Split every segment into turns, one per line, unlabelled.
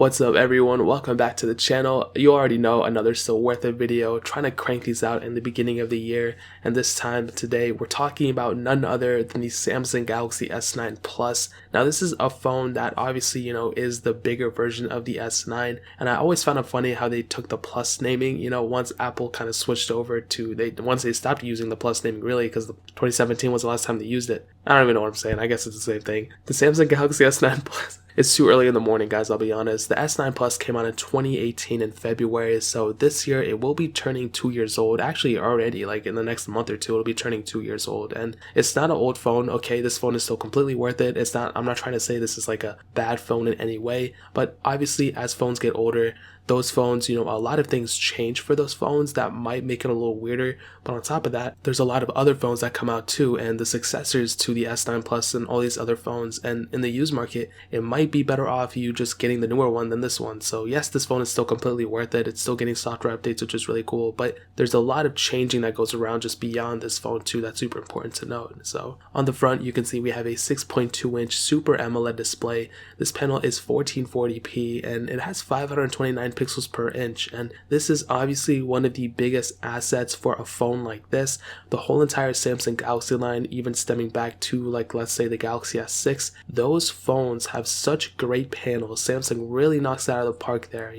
What's up everyone, welcome back to the channel. You already know, another still worth it video, trying to crank these out in the beginning of the year, and this time today we're talking about none other than the Samsung Galaxy S9 Plus. Now this is a phone that obviously is the bigger version of the S9, and I always found it funny how they took the Plus naming, once Apple kind of switched over to, once they stopped using the Plus naming really, because 2017 was the last time they used it. I don't even know what I'm saying, I guess it's the same thing. The Samsung Galaxy S9 Plus. It's too early in the morning, guys, I'll be honest. The S9 Plus came out in 2018 in February, so this year it will be turning 2 years old. Actually, already, like in the next month or two, it'll be turning 2 years old. And it's not an old phone, okay? This phone is still completely worth it. I'm not trying to say this is like a bad phone in any way, but obviously as phones get older, those phones, a lot of things change for those phones that might make it a little weirder. But on top of that, there's a lot of other phones that come out too, and the successors to the S9 Plus and all these other phones. And in the used market, it might be better off you just getting the newer one than this one. So yes, this phone is still completely worth it. It's still getting software updates, which is really cool. But there's a lot of changing that goes around just beyond this phone too. That's super important to note. So on the front, you can see we have a 6.2-inch Super AMOLED display. This panel is 1440p and it has 529 pixels per inch, and this is obviously one of the biggest assets for a phone like this. The whole entire Samsung Galaxy line, even stemming back to like let's say the Galaxy S6, those phones have such great panels. Samsung really knocks it out of the park there.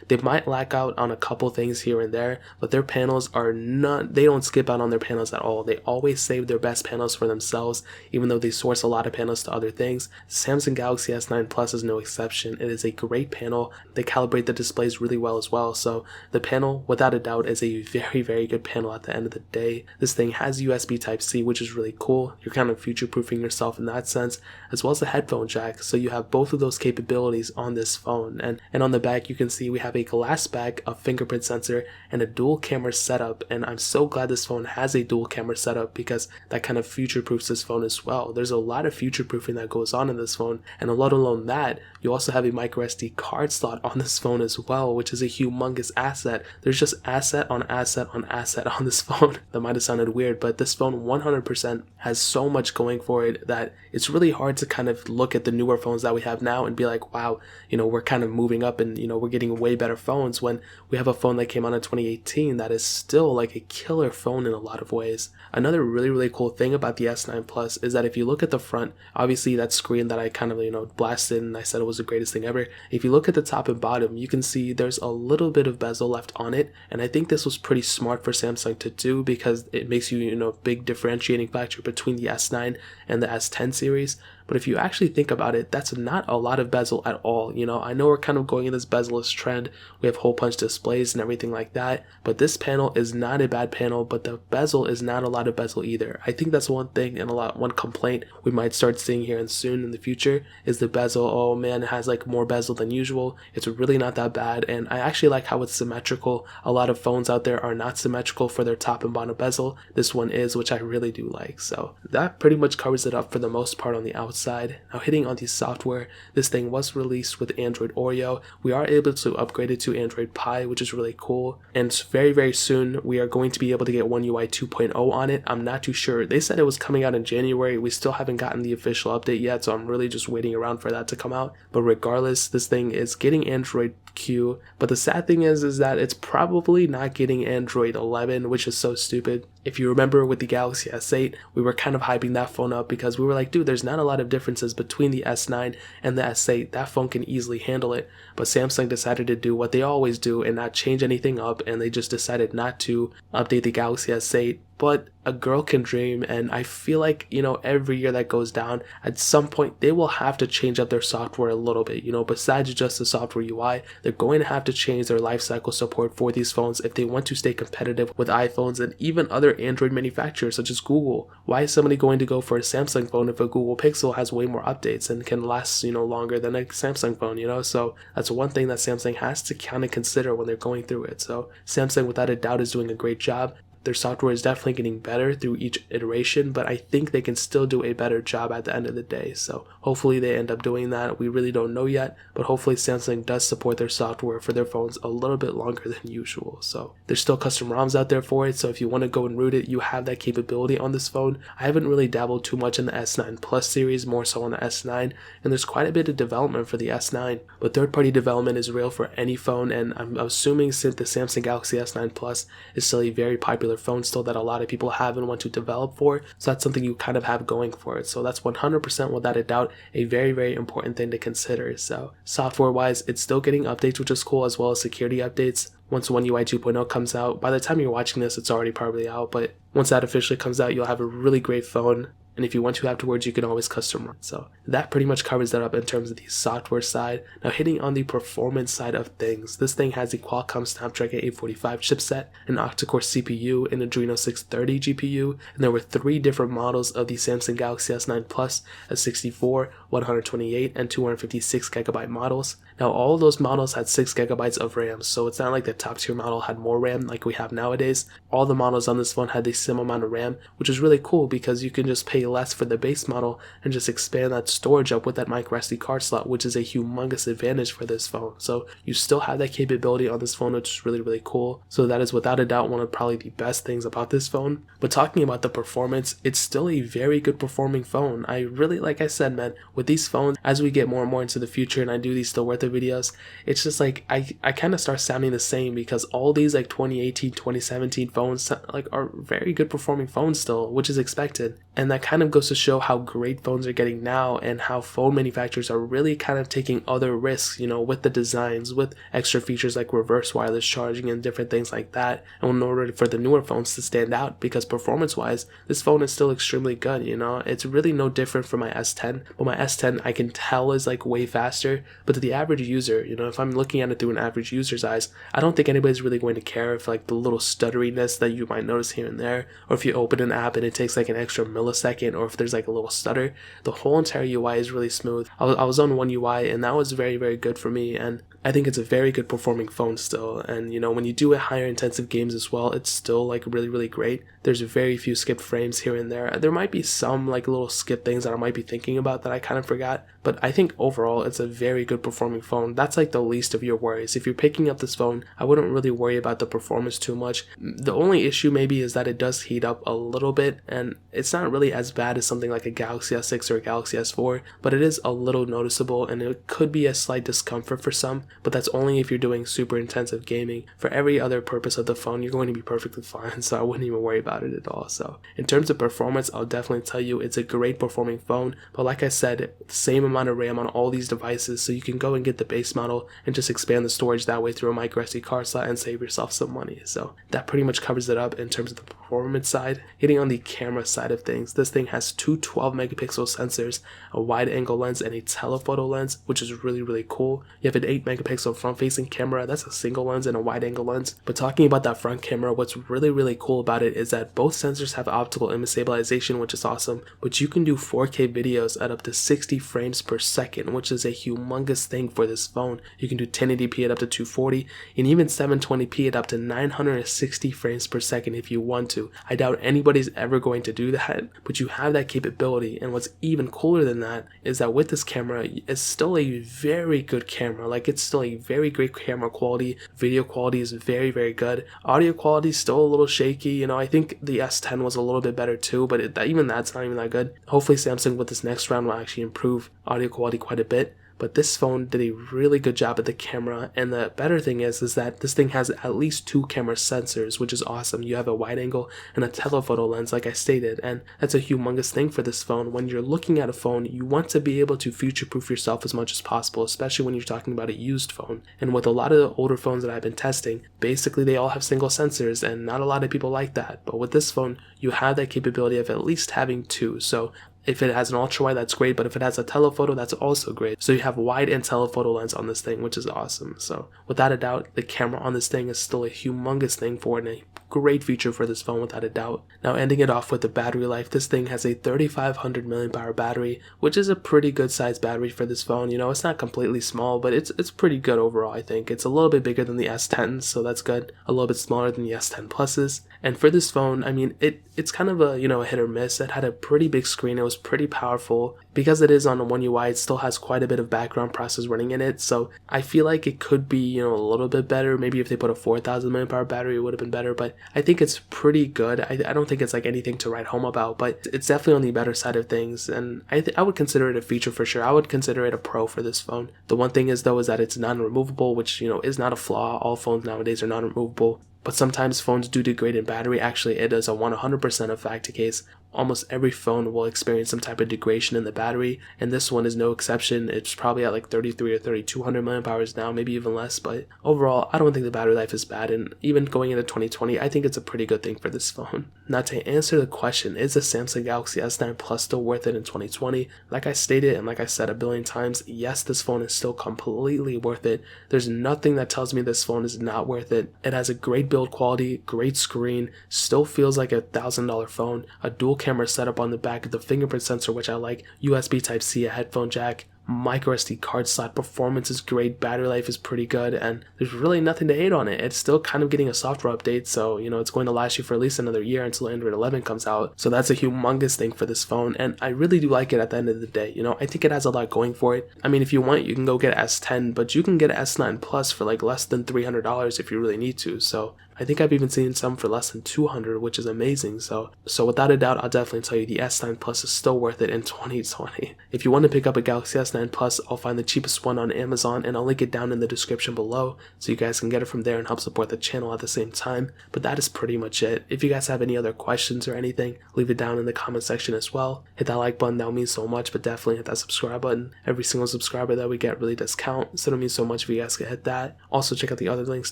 They might lack out on a couple things here and there, but their panels are not, they don't skip out on their panels at all. They always save their best panels for themselves, even though they source a lot of panels to other things. Samsung Galaxy S9 Plus is no exception. It is a great panel. They calibrate the displays really well as well, so the panel without a doubt is a very good panel at the end of the day. This thing has USB Type-C, which is really cool. You're kind of future-proofing yourself in that sense, as well as the headphone jack, so you have both of those capabilities on this phone. And on the back you can see we have a glass back, a fingerprint sensor, and a dual camera setup, and I'm so glad this phone has a dual camera setup because that kind of future-proofs this phone as well. There's a lot of future-proofing that goes on in this phone, and let alone that, you also have a micro SD card slot on this phone as well, which is a humongous asset. There's just asset on asset on asset on this phone. That might have sounded weird, but this phone 100% has so much going for it that it's really hard to kind of look at the newer phones that we have now and be like, wow, we're kind of moving up and we're getting way better phones, when we have a phone that came out in 2018 that is still like a killer phone in a lot of ways. Another really cool thing about the S9 Plus is that if you look at the front, obviously that screen that I kind of blasted and I said it was the greatest thing ever, if you look at the top and bottom, you can see there's a little bit of bezel left on it, and I think this was pretty smart for Samsung to do because it makes you big differentiating factor between the S9 and the S10 series. But if you actually think about it, that's not a lot of bezel at all. I know we're kind of going in this bezel-less trend. We have hole punch displays and everything like that, but this panel is not a bad panel, but the bezel is not a lot of bezel either. I think that's one thing and one complaint we might start seeing here and soon in the future is the bezel. Oh man, it has like more bezel than usual. It's really not that bad, and I actually like how it's symmetrical. A lot of phones out there are not symmetrical for their top and bottom bezel. This one is, which I really do like. So that pretty much covers it up for the most part on the outside. Now hitting on the software, this thing was released with Android Oreo. We are able to upgrade it to Android Pie, which is really cool, and very soon we are going to be able to get One UI 2.0 on it. I'm not too sure. They said it was coming out in January. We still haven't gotten the official update yet, so I'm really just waiting around for that to come out. But regardless, this thing is getting Android Q, but the sad thing is that it's probably not getting Android 11, which is so stupid. If you remember with the Galaxy S8, we were kind of hyping that phone up because we were like, dude, there's not a lot of differences between the S9 and the S8. That phone can easily handle it. But Samsung decided to do what they always do and not change anything up, and they just decided not to update the Galaxy S8. But a girl can dream, and I feel like, every year that goes down, at some point they will have to change up their software a little bit. Besides just the software UI, they're going to have to change their lifecycle support for these phones if they want to stay competitive with iPhones and even other Android manufacturers such as Google. Why is somebody going to go for a Samsung phone if a Google Pixel has way more updates and can last, longer than a Samsung phone, So that's one thing that Samsung has to kind of consider when they're going through it. So Samsung without a doubt is doing a great job. Their software is definitely getting better through each iteration, but I think they can still do a better job at the end of the day. So hopefully they end up doing that. We really don't know yet, but hopefully Samsung does support their software for their phones a little bit longer than usual. So there's still custom ROMs out there for it, so if you want to go and root it, you have that capability on this phone. I haven't really dabbled too much in the S9 Plus series, more so on the S9, and there's quite a bit of development for the S9, but third-party development is real for any phone, and I'm assuming since the Samsung Galaxy S9 Plus is still a very popular phone still that a lot of people have and want to develop for, so that's something you kind of have going for it. So that's 100% without a doubt a very, very important thing to consider. So software wise, it's still getting updates, which is cool, as well as security updates. Once One UI 2.0 comes out, by the time you're watching this, it's already probably out, but once that officially comes out, you'll have a really great phone. And if you want to afterwards, you can always custom run. So that pretty much covers that up in terms of the software side. Now hitting on the performance side of things, this thing has a Qualcomm Snapdragon 845 chipset, an octa-core CPU, an Adreno 630 GPU, and there were 3 different models of the Samsung Galaxy S9 Plus, a 64, 128, and 256 gigabyte models. Now all of those models had 6 gigabytes of RAM, so it's not like the top tier model had more RAM like we have nowadays. All the models on this phone had the same amount of RAM, which is really cool because you can just pay less for the base model and just expand that storage up with that micro SD card slot, which is a humongous advantage for this phone. So you still have that capability on this phone, which is really, really cool. So that is without a doubt one of probably the best things about this phone. But talking about the performance, it's still a very good performing phone. I really, like I said, man, with these phones, as we get more and more into the future and I do these still worth it videos, it's just like I kind of start sounding the same because all these like 2018, 2017 phones like are very good performing phones still, which is expected. And that kind of goes to show how great phones are getting now and how phone manufacturers are really kind of taking other risks, you know, with the designs, with extra features like reverse wireless charging and different things like that, and in order for the newer phones to stand out, because performance wise, this phone is still extremely good, you know. It's really no different from my S10, but my S10 I can tell is like way faster, but to the average user, you know, if I'm looking at it through an average user's eyes, I don't think anybody's really going to care if like the little stutteriness that you might notice here and there, or if you open an app and it takes like an extra millisecond, or if there's like a little stutter. The whole entire UI is really smooth. I was on One UI and that was very, very good for me, and I think it's a very good performing phone still. And you know, when you do it higher intensive games as well, it's still like really, really great. There's very few skipped frames here and there. There might be some like little skip things that I might be thinking about that I kind of forgot, but I think overall it's a very good performing phone. That's like the least of your worries. If you're picking up this phone, I wouldn't really worry about the performance too much. The only issue maybe is that it does heat up a little bit, and it's not really as bad as something like a Galaxy S6 or a Galaxy S4, but it is a little noticeable and it could be a slight discomfort for some, but that's only if you're doing super intensive gaming. For every other purpose of the phone, you're going to be perfectly fine, so I wouldn't even worry about it at all. So in terms of performance, I'll definitely tell you it's a great performing phone, but like I said, the same amount of RAM on all these devices, so you can go and get the base model and just expand the storage that way through a micro SD card slot and save yourself some money. So that pretty much covers it up in terms of the performance side. Hitting on the camera side of things, this thing has two 12 megapixel sensors, a wide angle lens and a telephoto lens, which is really, really cool. You have an 8 megapixel front facing camera, that's a single lens and a wide angle lens. But talking about that front camera, what's really, really cool about it is that both sensors have optical image stabilization, which is awesome, but you can do 4K videos at up to 60 frames per second, which is a humongous thing for this phone. You can do 1080p at up to 240 and even 720p at up to 960 frames per second if you want to. I doubt anybody's ever going to do that, but you have that capability. And what's even cooler than that is that with this camera, it's still a very good camera. Like, it's still a very great camera quality. Video quality is very, very good. Audio quality is still a little shaky. You know, I think the S10 was a little bit better too, but even that's not even that good. Hopefully Samsung with this next round will actually improve audio quality quite a bit. But this phone did a really good job at the camera, and the better thing is that this thing has at least 2 camera sensors, which is awesome. You have a wide angle and a telephoto lens, like I stated, and that's a humongous thing for this phone. When you're looking at a phone, you want to be able to future-proof yourself as much as possible, especially when you're talking about a used phone. And with a lot of the older phones that I've been testing, basically they all have single sensors, and not a lot of people like that. But with this phone, you have that capability of at least having 2. So if it has an ultra wide, that's great, but if it has a telephoto, that's also great. So you have wide and telephoto lens on this thing, which is awesome. So without a doubt, the camera on this thing is still a humongous thing for it, and a great feature for this phone without a doubt. Now ending it off with the battery life, this thing has a 3500 mAh battery, which is a pretty good sized battery for this phone. You know, it's not completely small, but it's pretty good overall. I think it's a little bit bigger than the S10, so that's good. A little bit smaller than the S10 Pluses. And for this phone, I mean, it's kind of a, a hit or miss. It had a pretty big screen. It was pretty powerful. Because it is on a One UI, it still has quite a bit of background process running in it. So I feel like it could be, a little bit better. Maybe if they put a 4,000 mAh battery, it would have been better. But I think it's pretty good. I don't think it's like anything to write home about, but it's definitely on the better side of things. And I would consider it a feature for sure. I would consider it a pro for this phone. The one thing is though, is that it's non-removable, which, is not a flaw. All phones nowadays are non-removable. But sometimes phones do degrade in battery. Actually, it is a 100% of fact case. Almost every phone will experience some type of degradation in the battery, and this one is no exception. It's probably at like 33 or 3200 mAh now, maybe even less, but overall, I don't think the battery life is bad, and even going into 2020, I think it's a pretty good thing for this phone. Now, to answer the question, is the Samsung Galaxy S9 Plus still worth it in 2020? Like I stated, and like I said a billion times, yes, this phone is still completely worth it. There's nothing that tells me this phone is not worth it. It has a great build quality, great screen, still feels like a $1,000 phone, a dual camera setup on the back of the fingerprint sensor, which I like, USB Type-C, a headphone jack, micro SD card slot, performance is great, battery life is pretty good, and there's really nothing to hate on it. It's still kind of getting a software update, so it's going to last you for at least another year until Android 11 comes out, so that's a humongous thing for this phone, and I really do like it at the end of the day. I think it has a lot going for it. I mean, if you want, you can go get S10, but you can get S9 Plus for like less than $300 if you really need to, so I think I've even seen some for less than $200, which is amazing. So without a doubt, I'll definitely tell you the S9 Plus is still worth it in 2020. If you want to pick up a Galaxy S9 Plus, I'll find the cheapest one on Amazon, and I'll link it down in the description below so you guys can get it from there and help support the channel at the same time. But that is pretty much it. If you guys have any other questions or anything, leave it down in the comment section as well. Hit that like button, that would mean so much, but definitely hit that subscribe button. Every single subscriber that we get really does count, so it means so much if you guys can hit that. Also, check out the other links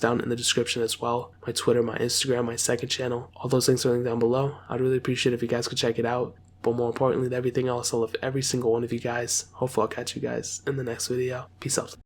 down in the description as well. My Twitter, my Instagram, my second channel, all those links are linked down below. I'd really appreciate it if you guys could check it out. But more importantly than everything else, I love every single one of you guys. Hopefully I'll catch you guys in the next video. Peace out.